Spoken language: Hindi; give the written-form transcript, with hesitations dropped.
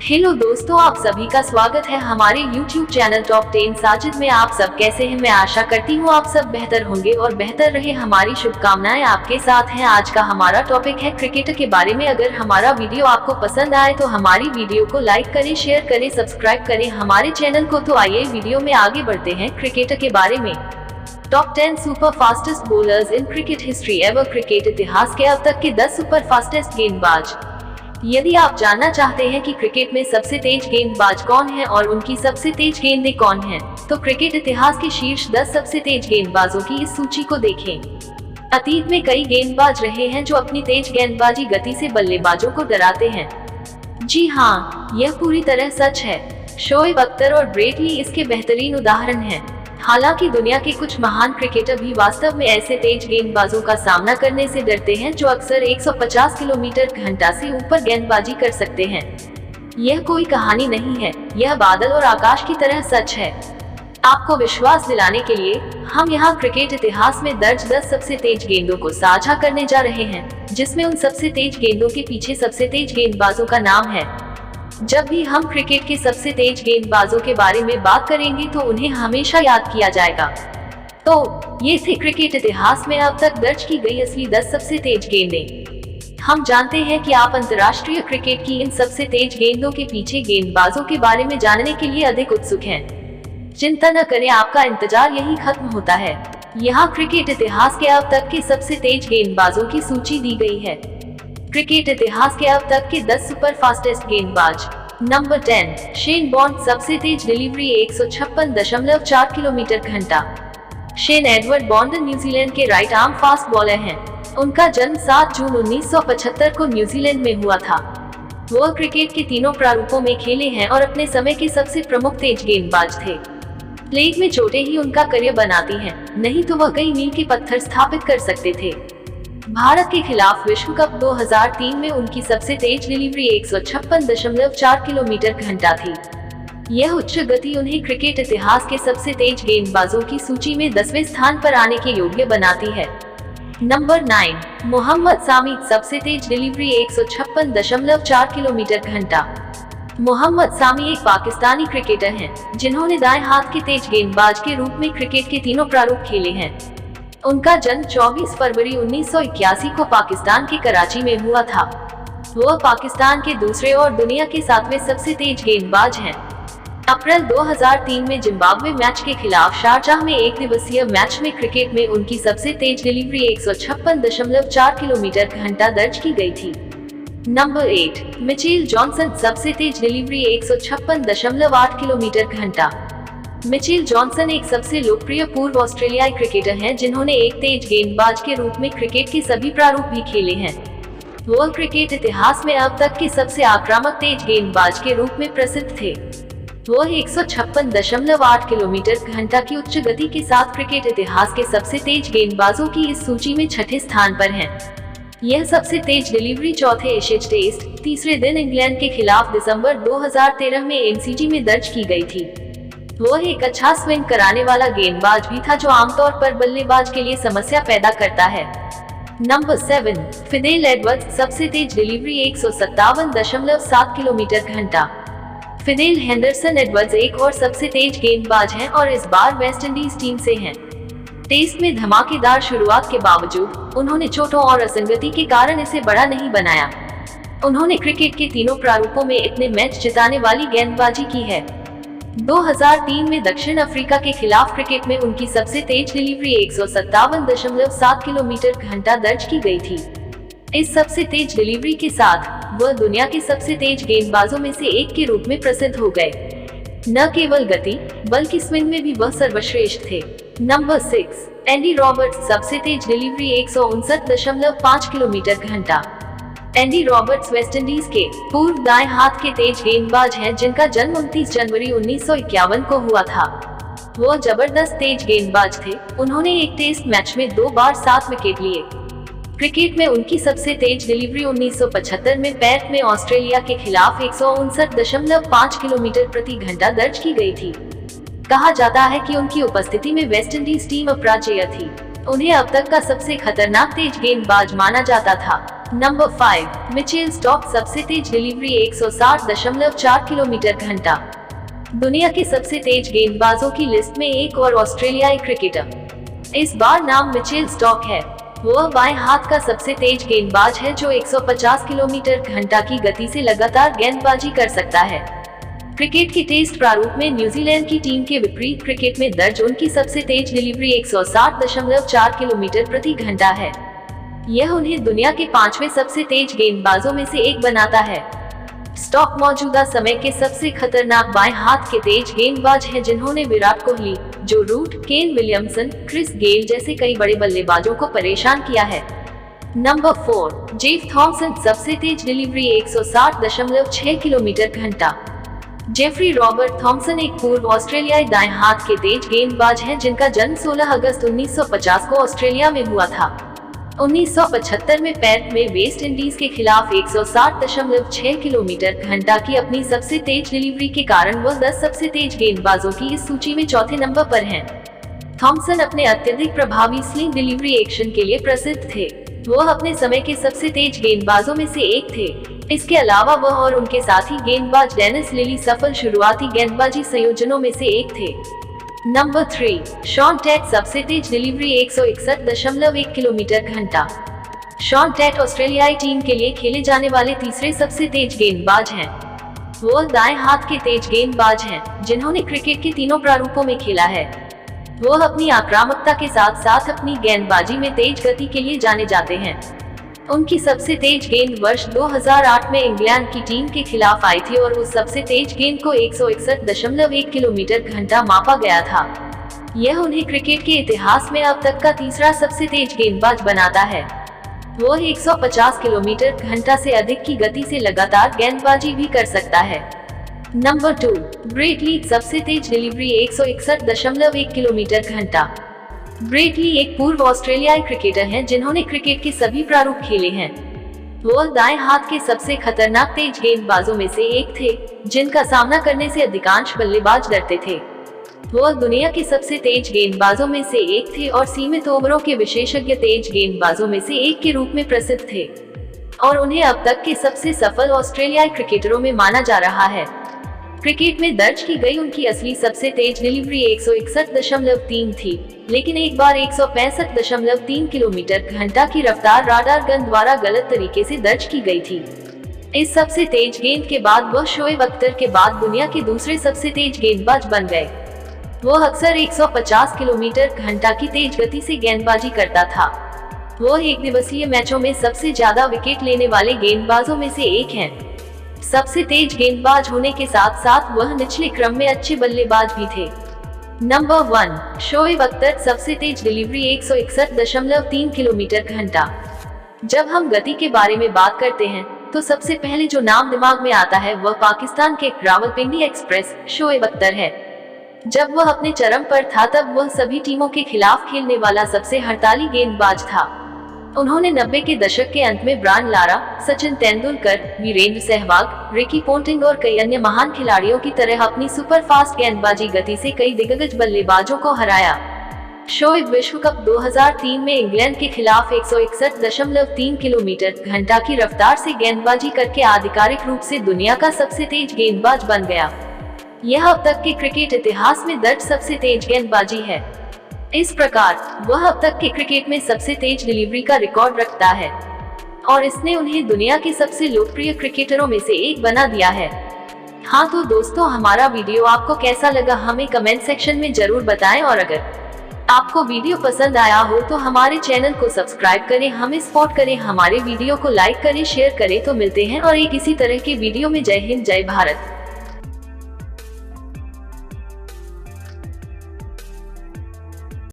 हेलो दोस्तों, आप सभी का स्वागत है हमारे YouTube चैनल टॉप 10 साजिद में। आप सब कैसे हैं? मैं आशा करती हूँ आप सब बेहतर होंगे और बेहतर रहे। हमारी शुभकामनाएं आपके साथ हैं। आज का हमारा टॉपिक है क्रिकेट के बारे में। अगर हमारा वीडियो आपको पसंद आए तो हमारी वीडियो को लाइक करें, शेयर करें, सब्सक्राइब करें हमारे चैनल को। तो आइए वीडियो में आगे बढ़ते हैं क्रिकेट के बारे में। Top 10 super fastest bowlers in cricket history ever. Cricket इतिहास के अब तक के 10 सुपर फास्टेस्ट गेंदबाज। यदि आप जानना चाहते हैं कि क्रिकेट में सबसे तेज गेंदबाज कौन है और उनकी सबसे तेज गेंदें कौन हैं, तो क्रिकेट इतिहास के शीर्ष 10 सबसे तेज गेंदबाजों की इस सूची को देखें। अतीत में कई गेंदबाज रहे हैं जो अपनी तेज गेंदबाजी गति से बल्लेबाजों को डराते हैं। जी हाँ, यह पूरी तरह सच है। शोएब अख्तर और ब्रेट ली इसके बेहतरीन उदाहरण हैं। हालांकि दुनिया के कुछ महान क्रिकेटर भी वास्तव में ऐसे तेज गेंदबाजों का सामना करने से डरते हैं जो अक्सर 150 किलोमीटर घंटा से ऊपर गेंदबाजी कर सकते हैं। यह कोई कहानी नहीं है, यह बादल और आकाश की तरह सच है। आपको विश्वास दिलाने के लिए हम यहाँ क्रिकेट इतिहास में दर्ज 10 सबसे तेज गेंदों को साझा करने जा रहे हैं, जिसमें उन सबसे तेज गेंदों के पीछे सबसे तेज गेंदबाजों का नाम है। जब भी हम क्रिकेट के सबसे तेज गेंदबाजों के बारे में बात करेंगे तो उन्हें हमेशा याद किया जाएगा। तो ये थे क्रिकेट इतिहास में अब तक दर्ज की गई असली 10 सबसे तेज गेंदें। हम जानते हैं कि आप अंतर्राष्ट्रीय क्रिकेट की इन सबसे तेज गेंदों के पीछे गेंदबाजों के बारे में जानने के लिए अधिक उत्सुक हैं। चिंता न करें, आपका इंतजार यही खत्म होता है। यहाँ क्रिकेट इतिहास के अब तक के सबसे तेज गेंदबाजों की सूची दी गई है। क्रिकेट इतिहास के अब तक के 10 सुपर फास्टेस्ट गेंदबाज। Number 10, Shane bond. सबसे तेज डिलीवरी 156.4 किलोमीटर घंटा। शेन एडवर्ड बॉन्ड न्यूजीलैंड के राइट आर्म फास्ट बॉलर हैं। उनका जन्म 7 जून 1975 को न्यूजीलैंड में हुआ था। वह क्रिकेट के तीनों प्रारूपों में खेले हैं और अपने समय के सबसे प्रमुख तेज गेंदबाज थे। लेग में चोटें ही उनका करियर बनाती हैं, नहीं तो वह कई मील के पत्थर स्थापित कर सकते थे। भारत के खिलाफ विश्व कप 2003 में उनकी सबसे तेज डिलीवरी 156.4 किलोमीटर घंटा थी। यह उच्च गति उन्हें क्रिकेट इतिहास के सबसे तेज गेंदबाजों की सूची में 10वें स्थान पर आने के योग्य बनाती है। नंबर 9, मोहम्मद सामी। सबसे तेज डिलीवरी 156.4 किलोमीटर घंटा। मोहम्मद सामी एक पाकिस्तानी क्रिकेटर हैं, जिन्होंने दाएं हाथ के तेज गेंदबाज के रूप में क्रिकेट के तीनों प्रारूप खेले हैं। उनका जन्म 24 फरवरी 1981 को पाकिस्तान के कराची में हुआ था। वह पाकिस्तान के दूसरे और दुनिया के 7वें सबसे तेज गेंदबाज हैं। अप्रैल 2003 में जिम्बाब्वे मैच के खिलाफ शारजाह में एक दिवसीय मैच में क्रिकेट में उनकी सबसे तेज डिलीवरी 156.4 किलोमीटर घंटा दर्ज की गई थी। Number 8, Mitchell Johnson. सबसे तेज डिलीवरी 156.8 किलोमीटर घंटा। मिचेल जॉनसन एक सबसे लोकप्रिय पूर्व ऑस्ट्रेलियाई क्रिकेटर हैं, जिन्होंने एक तेज गेंदबाज के रूप में क्रिकेट के सभी प्रारूप भी खेले हैं। वह क्रिकेट इतिहास में अब तक के सबसे आक्रामक तेज गेंदबाज के रूप में प्रसिद्ध थे। वह 156.8 किलोमीटर घंटा की उच्च गति के साथ क्रिकेट इतिहास के सबसे तेज गेंदबाजों की इस सूची में 6ठे स्थान पर हैं। यह सबसे तेज डिलीवरी चौथे एशेज टेस्ट तीसरे दिन इंग्लैंड के खिलाफ दिसंबर 2013 में एमसीजी में दर्ज की गई थी। वह एक अच्छा स्विंग कराने वाला गेंदबाज भी था, जो आमतौर पर बल्लेबाज के लिए समस्या पैदा करता है। Number 7, Fidel Edwards. सबसे तेज डिलीवरी 157.7 किलोमीटर घंटा। फिदेल हेंडरसन एडवर्ड्स एक और सबसे तेज गेंदबाज हैं और इस बार वेस्ट इंडीज टीम से हैं। टेस्ट में धमाकेदार शुरुआत के बावजूद उन्होंने चोटों और असंगति के कारण इसे बड़ा नहीं बनाया। उन्होंने क्रिकेट के तीनों प्रारूपों में इतने मैच जिताने वाली गेंदबाजी की है। 2003 में दक्षिण अफ्रीका के खिलाफ क्रिकेट में उनकी सबसे तेज डिलीवरी 157.7 किलोमीटर घंटा दर्ज की गई थी। इस सबसे तेज डिलीवरी के साथ वह दुनिया के सबसे तेज गेंदबाजों में से एक के रूप में प्रसिद्ध हो गए। न केवल गति बल्कि स्विंग में भी वह सर्वश्रेष्ठ थे। Number 6, Andy Roberts. सबसे तेज डिलीवरी 159.5 किलोमीटर घंटा। एंडी रॉबर्ट्स वेस्टइंडीज के पूर्व दाएं हाथ के तेज गेंदबाज हैं, जिनका जन्म 29 जनवरी 1951 को हुआ था। वह जबरदस्त तेज गेंदबाज थे। उन्होंने एक टेस्ट मैच में 2 बार 7 विकेट लिए। क्रिकेट में उनकी सबसे तेज डिलीवरी 1975 में पैर्थ में ऑस्ट्रेलिया के खिलाफ 159.5 किलोमीटर प्रति घंटा दर्ज की गई थी। कहा जाता है कि उनकी उपस्थिति में वेस्टइंडीज टीम अपराजेय थी। उन्हें अब तक का सबसे खतरनाक तेज गेंदबाज माना जाता था। नंबर 5, मिचेल स्टॉक सबसे तेज डिलीवरी 160.4 किलोमीटर घंटा। दुनिया के सबसे तेज गेंदबाजों की लिस्ट में एक और ऑस्ट्रेलियाई क्रिकेटर। इस बार नाम मिचेल स्टॉक है। वह बाएं हाथ का सबसे तेज गेंदबाज है जो 150 किलोमीटर घंटा की गति से लगातार गेंदबाजी कर सकता है। क्रिकेट के टेस्ट प्रारूप में न्यूजीलैंड की टीम के विपरीत क्रिकेट में दर्ज उनकी सबसे तेज डिलीवरी 160.4 किलोमीटर प्रति घंटा है। यह उन्हें दुनिया के 5वें सबसे तेज गेंदबाजों में से एक बनाता है। स्टॉक मौजूदा समय के सबसे खतरनाक बाएं हाथ के तेज गेंदबाज हैं जिन्होंने Virat Kohli, Joe Root, Kane Williamson, Chris Gayle जैसे कई बड़े बल्लेबाजों को परेशान किया है। नंबर 4, जेफ थॉमसन सबसे तेज डिलीवरी 160.6 किलोमीटर घंटा। जेफरी रॉबर्ट थॉमसन एक पूर्व ऑस्ट्रेलियाई दाएं हाथ के तेज गेंदबाज हैं जिनका जन्म 16 अगस्त 1950 को ऑस्ट्रेलिया में हुआ था। 1975 में पेर्थ में वेस्ट इंडीज के खिलाफ 160.6 किलोमीटर घंटा की अपनी सबसे तेज डिलीवरी के कारण वह 10 सबसे तेज गेंदबाजों की इस सूची में चौथे नंबर पर हैं। थॉमसन अपने अत्यधिक प्रभावी स्लिंग डिलीवरी एक्शन के लिए प्रसिद्ध थे। वह अपने समय के सबसे तेज गेंदबाजों में से एक थे। इसके अलावा वह और उनके साथी गेंदबाज डेनिस लिली सफल शुरुआती गेंदबाजी संयोजनों में से एक थे। नंबर 3, शॉन टैट सबसे तेज डिलीवरी 161.1 किलोमीटर घंटा। शॉन टैट ऑस्ट्रेलियाई टीम के लिए खेले जाने वाले तीसरे सबसे तेज गेंदबाज हैं। वो दाएं हाथ के तेज गेंदबाज हैं जिन्होंने क्रिकेट के तीनों प्रारूपों में खेला है। वो अपनी आक्रामकता के साथ साथ अपनी गेंदबाजी में तेज गति के लिए जाने जाते हैं। उनकी सबसे तेज गेंद वर्ष 2008 में इंग्लैंड की टीम के खिलाफ आई थी और उस सबसे तेज गेंद को 161.1 किलोमीटर घंटा मापा गया था। यह उन्हें क्रिकेट के इतिहास में अब तक का तीसरा सबसे तेज गेंदबाज बनाता है। वो 150 किलोमीटर घंटा से अधिक की गति से लगातार गेंदबाजी भी कर सकता है। नंबर 2, ब्रेट ली सबसे तेज डिलीवरी 161.1 किलोमीटर घंटा। ब्रेट ली एक पूर्व ऑस्ट्रेलियाई क्रिकेटर हैं जिन्होंने क्रिकेट के सभी प्रारूप खेले हैं। वो दाएं हाथ के सबसे खतरनाक तेज गेंदबाजों में से एक थे जिनका सामना करने से अधिकांश बल्लेबाज डरते थे। वो दुनिया के सबसे तेज गेंदबाजों में से एक थे और सीमित ओवरों के विशेषज्ञ तेज गेंदबाजों में से एक के रूप में प्रसिद्ध थे और उन्हें अब तक के सबसे सफल ऑस्ट्रेलियाई क्रिकेटरों में माना जा रहा है। क्रिकेट में दर्ज की गई उनकी असली सबसे तेज डिलीवरी 161.3 थी, लेकिन एक बार 165.3 किलोमीटर घंटा की रफ्तार राडार गन द्वारा गलत तरीके से दर्ज की गई थी। इस सबसे तेज गेंद के बाद वह शोएब अख्तर के बाद दुनिया के दूसरे सबसे तेज गेंदबाज बन गए। वो अक्सर 150 किलोमीटर घंटा की तेज गति से गेंदबाजी करता था। वो एक दिवसीय मैचों में सबसे ज्यादा विकेट लेने वाले गेंदबाजों में से एक हैं। सबसे तेज गेंदबाज होने के साथ साथ वह निचले क्रम में अच्छे बल्लेबाज भी थे। नंबर 1, शोएब अख्तर सबसे तेज डिलीवरी 161.3 किलोमीटर घंटा। जब हम गति के बारे में बात करते हैं तो सबसे पहले जो नाम दिमाग में आता है वह पाकिस्तान के रावलपिंडी एक्सप्रेस शोएब अख्तर है। जब वह अपने चरम पर था तब वह सभी टीमों के खिलाफ खेलने वाला सबसे हड़ताली गेंदबाज था। उन्होंने 90 के दशक के अंत में Brian Lara, Sachin Tendulkar, Virender Sehwag, Ricky Ponting और कई अन्य महान खिलाड़ियों की तरह अपनी सुपर फास्ट गेंदबाजी गति से कई दिग्गज बल्लेबाजों को हराया। शोएब विश्व कप 2003 में इंग्लैंड के खिलाफ 161.3 किलोमीटर घंटा की रफ्तार से गेंदबाजी करके आधिकारिक रूप से दुनिया का सबसे तेज गेंदबाज बन गया। यह अब तक के क्रिकेट इतिहास में दर्ज सबसे तेज गेंदबाजी है। इस प्रकार वह अब तक के क्रिकेट में सबसे तेज डिलीवरी का रिकॉर्ड रखता है और इसने उन्हें दुनिया के सबसे लोकप्रिय क्रिकेटरों में से एक बना दिया है। हाँ तो दोस्तों, हमारा वीडियो आपको कैसा लगा हमें कमेंट सेक्शन में जरूर बताएं और अगर आपको वीडियो पसंद आया हो तो हमारे चैनल को सब्सक्राइब करें, हमें सपोर्ट करें, हमारे वीडियो को लाइक करें, शेयर करें। तो मिलते हैं और एक इसी तरह के वीडियो में। जय हिंद, जय भारत।